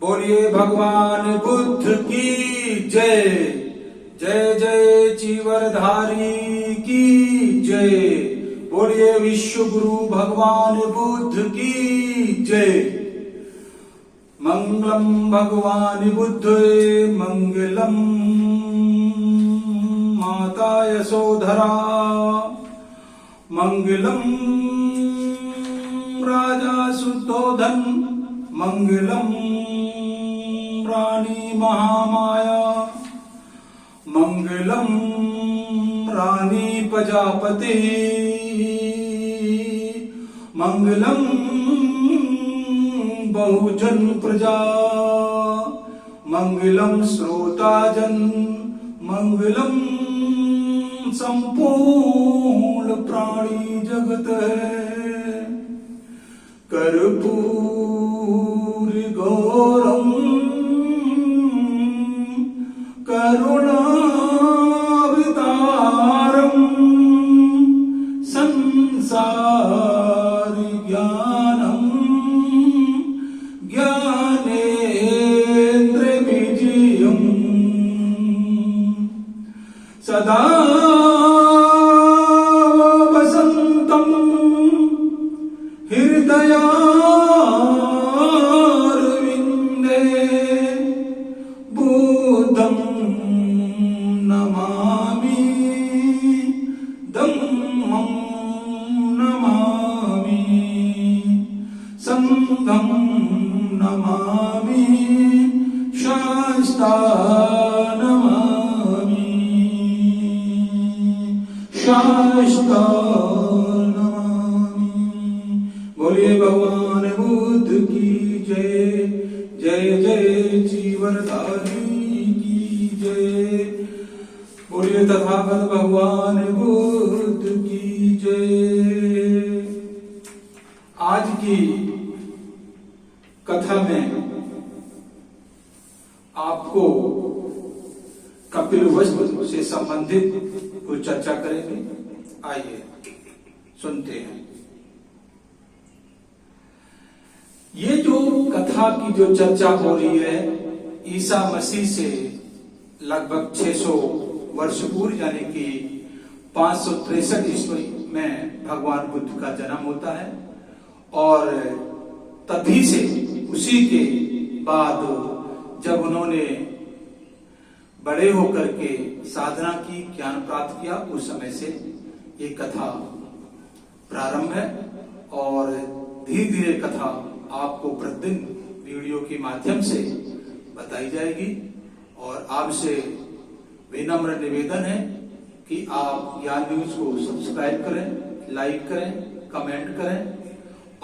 बोलिए भगवान बुद्ध की जय। जय जय चीवरधारी की जय। बोलिए विश्व गुरु भगवान बुद्ध की जय। मंगलम भगवान बुद्ध मंगलम माता यशोधरा मंगलम राजा शुद्धोधन मंगलम रानी महामाया मंगलम रानी प्रजापति मंगलम बहुजन प्रजा मंगलम श्रोताजन मंगलम संपूर्ण प्राणी जगत कर्पूर गौरम करुणावतारम संसार ज्ञानम ज्ञानेन्द्र विजयम सदा वसंतम हृदया बुद्धं नमामि धम्मं नमामि संघं नमामि शास्ता नमामि शास्ता नमामि। बोलिए भगवान बुद्ध की जय। जय जय चीवरधारी की जय। बोलिए तथागत भगवान बुद्ध की जय। आज की कथा में आपको कपिलवस्तु से संबंधित कुछ चर्चा करेंगे। आइए सुनते हैं। ये जो कथा की जो चर्चा हो रही है, ईसा मसीह से लगभग 600 वर्ष पूर्व यानी कि 563 ईस्वी में भगवान बुद्ध का जन्म होता है और तभी से उसी के बाद जब उन्होंने बड़े होकर के साधना की, ज्ञान प्राप्त किया, उस समय से ये कथा प्रारंभ है और धीरे धीरे कथा आपको प्रतिदिन वीडियो के माध्यम से बताई जाएगी। और आपसे विनम्र निवेदन है कि आप ज्ञान न्यूज को सब्सक्राइब करें, लाइक करें, कमेंट करें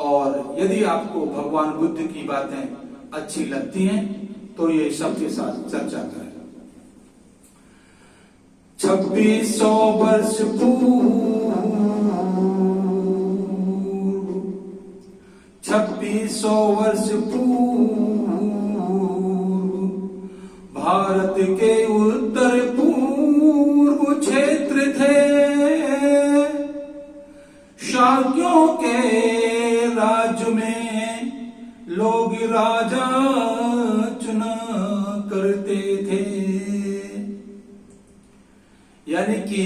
और यदि आपको भगवान बुद्ध की बातें अच्छी लगती हैं तो ये सबके साथ चर्चा करें। 2600 वर्ष पूर्व 2600 वर्ष पूर्व भारत के उत्तर पूर्व क्षेत्र थे। शाक्यों के राज्य में लोग राजा चुना करते थे। यानी कि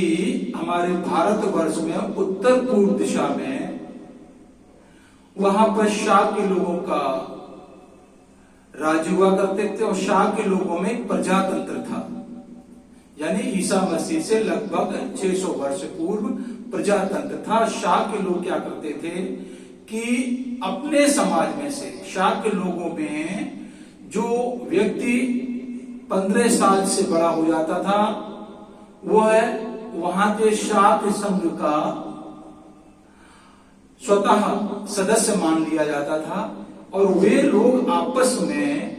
हमारे भारतवर्ष में उत्तर पूर्व दिशा में वहां पर शाह के लोगों का राज्य हुआ करते थे और शाह के लोगों में प्रजातंत्र था। यानी ईसा मसीह से लगभग 600 वर्ष पूर्व प्रजातंत्र था। शाह के लोग क्या करते थे कि अपने समाज में से शाह के लोगों में जो व्यक्ति 15 साल से बड़ा हो जाता था वह वहां के शाह संघ का स्वतः सदस्य मान लिया जाता था और वे लोग आपस में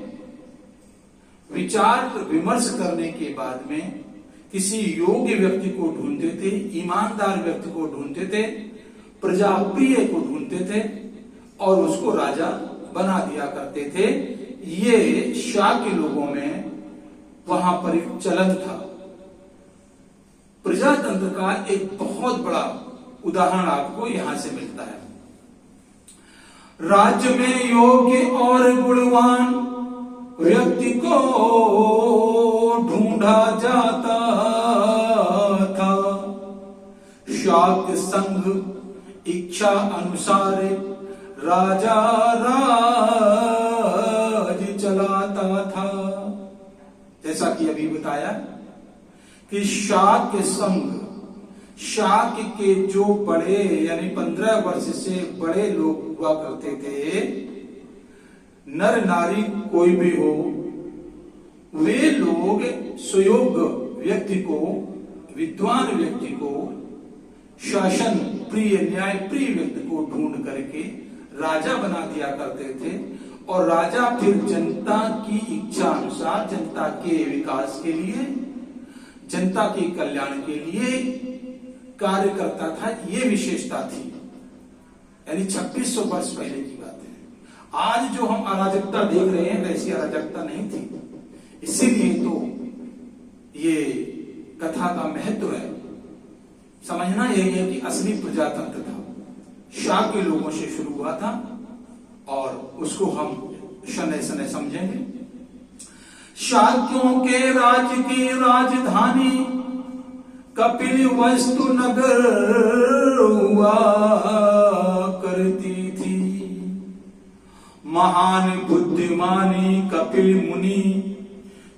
विचार विमर्श करने के बाद में किसी योग्य व्यक्ति को ढूंढते थे, ईमानदार व्यक्ति को ढूंढते थे, प्रजाप्रिय को ढूंढते थे और उसको राजा बना दिया करते थे। ये शाह के लोगों में वहां पर एक चलन था। प्रजातंत्र का एक बहुत बड़ा उदाहरण आपको यहां से मिलता है। राज्य में योग्य और गुणवान व्यक्ति को ढूंढा जाता था। शाक्य संघ इच्छा अनुसार राजा राज चलाता था। जैसा कि अभी बताया कि शाक्य संघ, शाक्य के जो बड़े यानी 15 वर्ष से बड़े लोग हुआ करते थे, नर नारी कोई भी हो, वे लोग सुयोग्य व्यक्ति को, विद्वान व्यक्ति को, शासन प्रिय न्याय प्रिय व्यक्ति को ढूंढ करके राजा बना दिया करते थे। और राजा फिर जनता की इच्छा अनुसार जनता के विकास के लिए, जनता के कल्याण के लिए कार्य करता था। ये विशेषता थी, यानी 2600 वर्ष पहले की बात है। आज जो हम अराजकता देख रहे हैं वैसी अराजकता नहीं थी। इसीलिए तो ये कथा का महत्व है। समझना यही है कि असली प्रजातंत्र था, शाक्य लोगों से शुरू हुआ था और उसको हम शनै शनै समझेंगे। शाक्यों के राज की राजधानी कपिल वस्तु नगर हुआ करती थी। महान बुद्धिमानी कपिल मुनि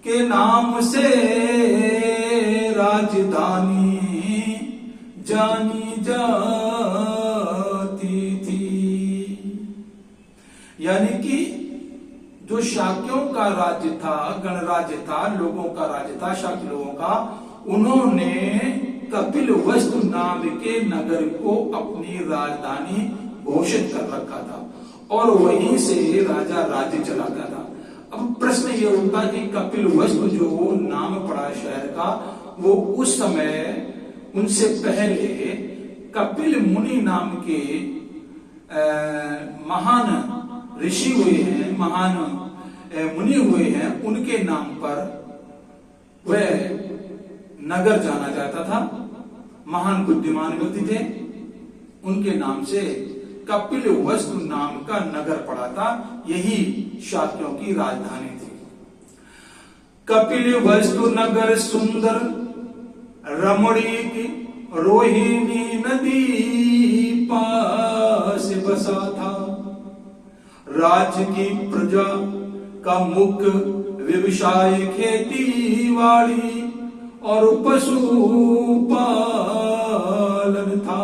के नाम से राजधानी जानी जाती थी। यानी कि जो शाक्यों का राज्य था, गणराज्य था, लोगों का राज्य था, शाक्य लोगों का, उन्होंने कपिल वस्तु नाम के नगर को अपनी राजधानी घोषित कर रखा था और वहीं से राजा राज्य चलाता था। अब प्रश्न ये उठता कि कपिल वस्तु जो नाम पड़ा शहर का, वो उस समय उनसे पहले कपिल मुनि नाम के महान ऋषि हुए हैं, महान मुनि हुए हैं, उनके नाम पर वह नगर जाना जाता था। महान बुद्धिमान व्यक्ति थे, उनके नाम से कपिल वस्तु नाम का नगर पड़ा था। यही शाक्यों की राजधानी थी। कपिल वस्तु नगर सुंदर रमणीक रोहिणी नदी पास बसा था। राज्य की प्रजा का मुख्य व्यवसाय खेती बाड़ी और पशुपालन था।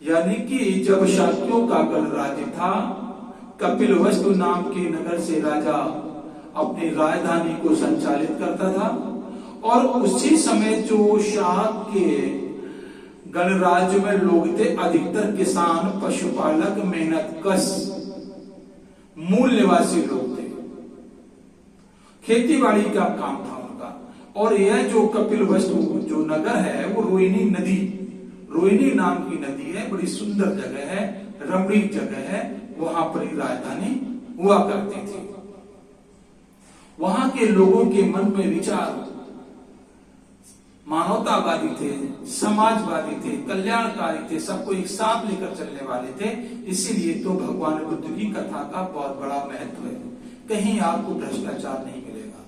यानी कि जब शाक्यों का गणराज्य था, कपिल वस्तु नाम के नगर से राजा अपनी राजधानी को संचालित करता था और उसी समय जो शाक्य गणराज्य में लोग थे, अधिकतर किसान, पशुपालक, मेहनतकश, मूल निवासी लोग थे। खेती बाड़ी का काम था उनका। और यह जो कपिल वस्तु जो नगर है वो रोहिणी नदी, रोहिणी नाम की नदी है, बड़ी सुंदर जगह है, रमणीक जगह है, वहां पर ही राजधानी हुआ करती थी। वहां के लोगों के मन में विचार मानवतावादी थे, समाजवादी थे, कल्याणकारी थे, सबको एक साथ लेकर चलने वाले थे। इसीलिए तो भगवान बुद्ध की कथा का बहुत बड़ा महत्व है। कहीं आपको भ्रष्टाचार नहीं मिलेगा,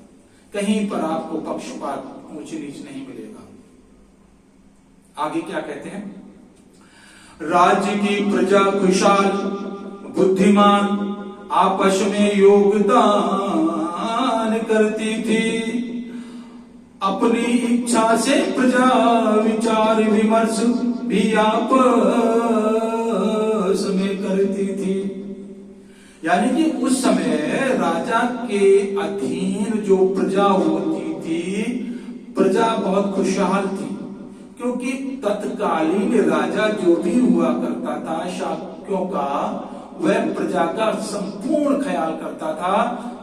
कहीं पर आपको पक्षपात, ऊंच नीच नहीं मिलेगा। आगे क्या कहते हैं? राज्य की प्रजा खुशहाल, बुद्धिमान, आपस में योगदान करती थी। अपनी इच्छा से प्रजा विचार विमर्श भी आपस में करती थी। यानी कि उस समय राजा के अधीन जो प्रजा होती थी, प्रजा बहुत खुशहाल थी, क्योंकि तत्कालीन राजा जो भी हुआ करता था शाक्यों का, वह प्रजा का संपूर्ण ख्याल करता था,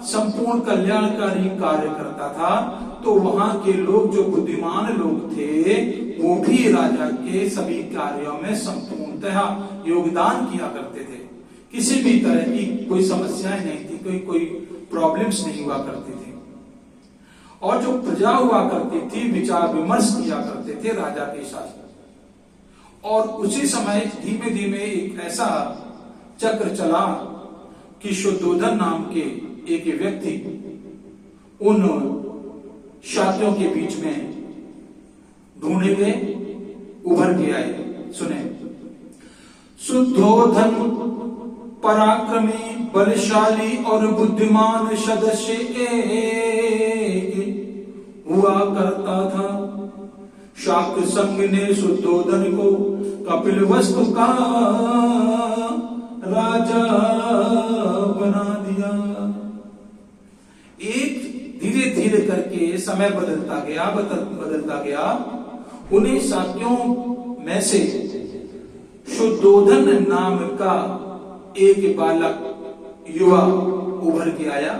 संपूर्ण कल्याणकारी कार्य करता था। तो वहां के लोग जो बुद्धिमान लोग थे, वो भी राजा के सभी कार्यों में संपूर्णतः योगदान किया करते थे। किसी भी तरह की कोई समस्याएं नहीं थी, कोई प्रॉब्लम्स नहीं हुआ करती थी। और जो प्रजा हुआ करती थी, विचार विमर्श किया करते थे राजा के साथ। और उसी समय धीमे धीमे एक ऐसा चक्र चला कि शुद्धोधन नाम के एक व्यक्ति उन शाक्यों के बीच में ढूंढे गए, उभर के आए। सुने, शुद्धोधन पराक्रमी, बलशाली और बुद्धिमान सदस्य एक हुआ करता था। शाक्य संघ ने शुद्धोधन को कपिलवस्तु का राजा बना दिया। एक धीरे धीरे करके समय बदलता गया। उन्हीं शाक्यों में से शुद्धोधन नाम का एक बालक युवा उभर के आया,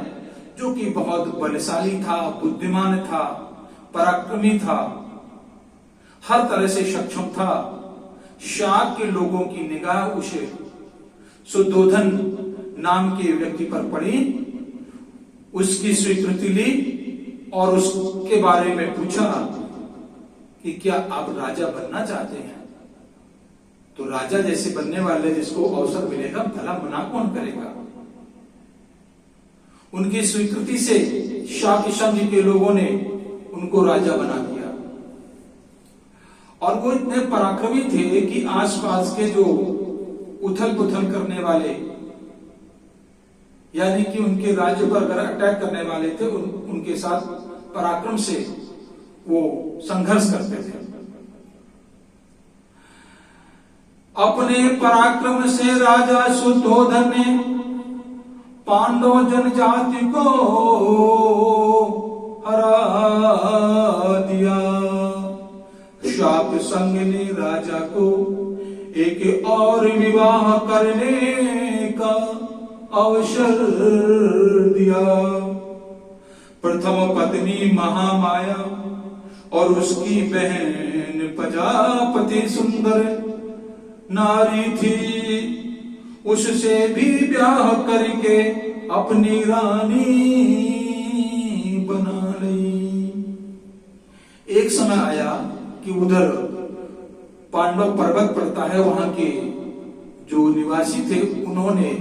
जो कि बहुत बलशाली था, बुद्धिमान था, पराक्रमी था, हर तरह से सक्षम था। शाक्य लोगों की निगाह उस शुद्धोधन नाम के व्यक्ति पर पड़ी, उसकी स्वीकृति ली और उसके बारे में पूछा कि क्या आप राजा बनना चाहते हैं? तो राजा जैसे बनने वाले जिसको अवसर मिलेगा, भला मना कौन करेगा। उनकी स्वीकृति से शाक्य संघ के लोगों ने उनको राजा बना दिया। और वो इतने पराक्रमी थे कि आसपास के जो उथल पुथल करने वाले, यानी कि उनके राज्य पर अगर अटैक करने वाले थे, उनके साथ पराक्रम से वो संघर्ष करते थे। अपने पराक्रम से राजा शुद्धोधन ने पांडव जनजाति को हरा दिया। शाक्य संघ ने राजा को एक और विवाह करने का अवसर दिया। प्रथम पत्नी महामाया और उसकी बहन प्रजापति सुंदर नारी थी, उससे भी ब्याह करके अपनी रानी बना ली। एक समय आया कि उधर पांडव पर्वत पड़ता है, वहां के जो निवासी थे उन्होंने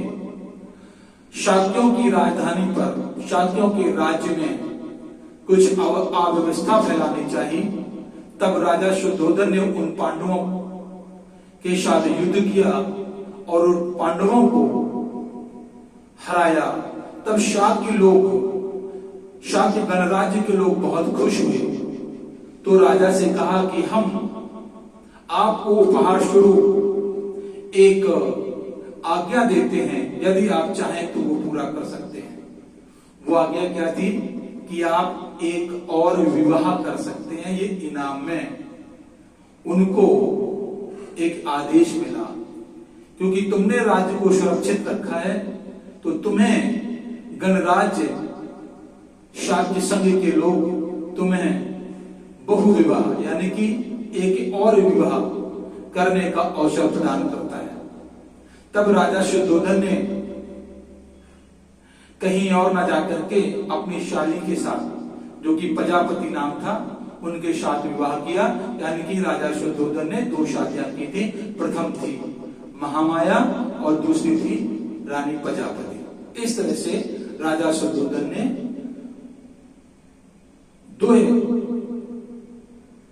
शाक्यों की राजधानी पर, शाक्यों के राज्य में कुछ अव्यवस्था फैलानी चाहिए। तब राजा शुद्धोधन ने उन पांडवों के साथ युद्ध किया और उन पांडवों को हराया। तब शाक्य गणराज्य के लोग बहुत खुश हुए। तो राजा से कहा कि हम आपको उपहार स्वरूप एक आज्ञा देते हैं, यदि आप चाहें तो वो पूरा कर सकते हैं। वो आज्ञा क्या थी कि आप एक और विवाह कर सकते हैं, ये इनाम में उनको एक आदेश मिला। क्योंकि तुमने राज्य को सुरक्षित रखा है, तो तुम्हें गणराज्य शाक्य संघ के लोग तुम्हें बहुविवाह यानी कि एक और विवाह करने का अवसर प्रदान करता है। तब राजा शुद्धोधन ने कहीं और न जाकर के अपनी शाली के साथ, जो कि प्रजापति नाम था, उनके साथ विवाह किया। यानी कि राजा शुद्धोधन ने 2 शादियां की थी। प्रथम थी महामाया और दूसरी थी रानी प्रजापति। इस तरह से राजा शुद्धोधन ने 2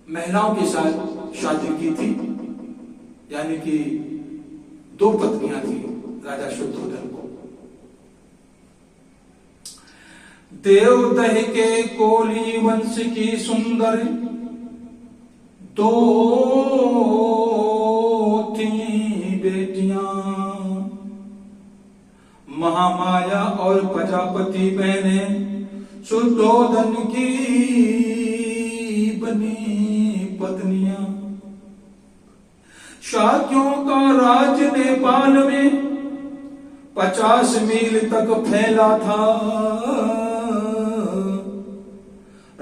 महिलाओं के साथ शादी की थी, यानी कि 2 पत्नियां थी राजा शुद्धोधन को। देवदह के कोली वंश की सुंदर 2 थी बेटियां, महामाया और प्रजापति बहने शुद्धोधन की बनी पत्नियां। शाक्यों का राज नेपाल में 50 मील तक फैला था।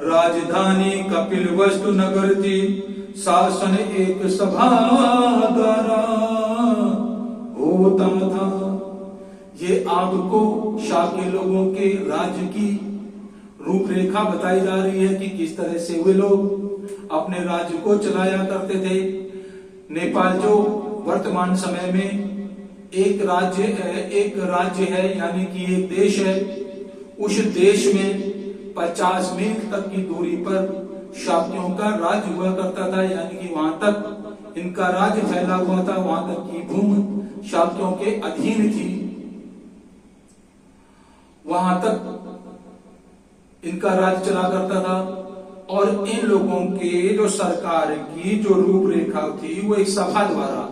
राजधानी कपिलवस्तु नगर थी। शासन एक सभा द्वारा होता था। ये आपको शाक्य लोगों के राज्य की रूपरेखा बताई जा रही है कि किस तरह से वे लोग अपने राज्य को चलाया करते थे। नेपाल जो वर्तमान समय में एक राज्य है यानी कि एक देश है, उस देश में 50 मील तक की दूरी पर शाक्यों का राज्य हुआ करता था, यानी कि वहां तक इनका राज्य फैला हुआ था, वहां तक की भूमि शाक्यों के अधीन थी, वहां तक इनका राज्य चला करता था। और इन लोगों के जो सरकार की जो रूपरेखा थी वो एक सभा द्वारा,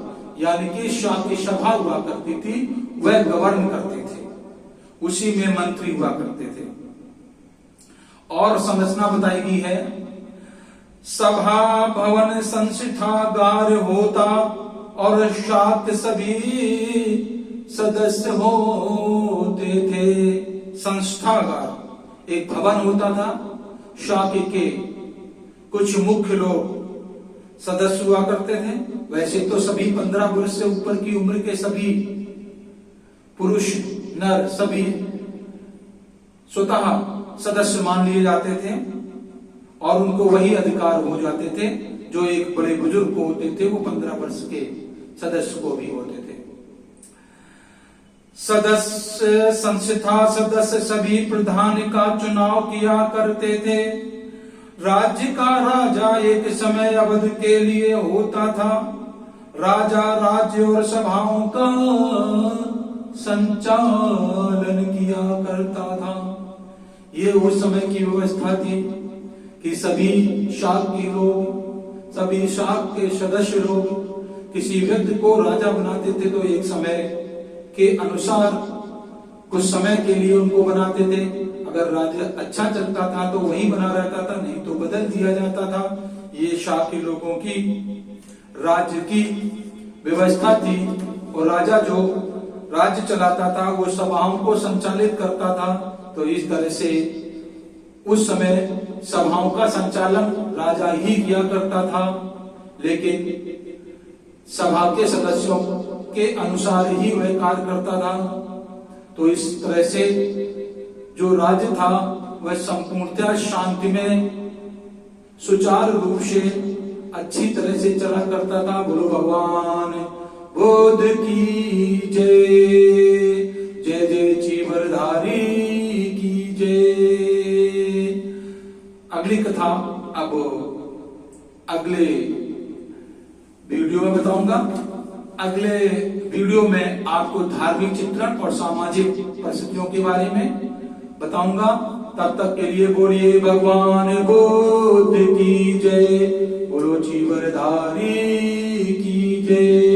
यानी कि शाक्य सभा हुआ करती थी, वह गवर्न करते थे, उसी में मंत्री हुआ करते थे। और संरचना बताई गई है, सभा भवन संस्थागार होता और शाक्य सभी सदस्य होते थे। संस्थागार एक भवन होता था, शाक्य के कुछ मुख्य लोग सदस्य हुआ करते थे। वैसे तो सभी 15 वर्ष से ऊपर की उम्र के सभी पुरुष नर सभी स्वतः सदस्य मान लिए जाते थे और उनको वही अधिकार हो जाते थे जो एक बड़े बुजुर्ग को होते थे, वो 15 वर्ष के सदस्य को भी होते थे। सदस्य संस्था सदस्य सभी प्रधान का चुनाव किया करते थे। राज्य का राजा एक समय अवधि के लिए होता था। राजा राज्य और सभाओं का संचालन किया करता था। ये उस समय की व्यवस्था थी कि सभी शाक्य लोग, सभी शाक्य के सदस्य लोग किसी व्यक्ति को राजा बनाते थे तो एक समय के अनुसार कुछ समय के लिए उनको बनाते थे। अगर राज्य अच्छा चलता था तो वही बना रहता था, नहीं तो बदल दिया जाता था। ये शाक्य लोगों की राज्य की व्यवस्था थी और राजा जो राज्य चलाता था वो सभाओं को संचालित करता था। तो इस तरह से उस समय सभाओं का संचालन राजा ही किया करता था, लेकिन सभा के सदस्यों के अनुसार ही वह कार्य करता था। तो इस तरह से जो राज्य था वह संपूर्णतः शांति में सुचारू रूप से अच्छी तरह से चला करता था। बोलो भगवान बुद्ध की जय। जय जय चीवरधारी की जय। अगली कथा अब अगले वीडियो में बताऊंगा। अगले वीडियो में आपको धार्मिक चित्रण और सामाजिक परिस्थितियों के बारे में बताऊंगा। तब तक के लिए बोलिए भगवान बुद्ध की जय। बोलो चीवरधारी की जय।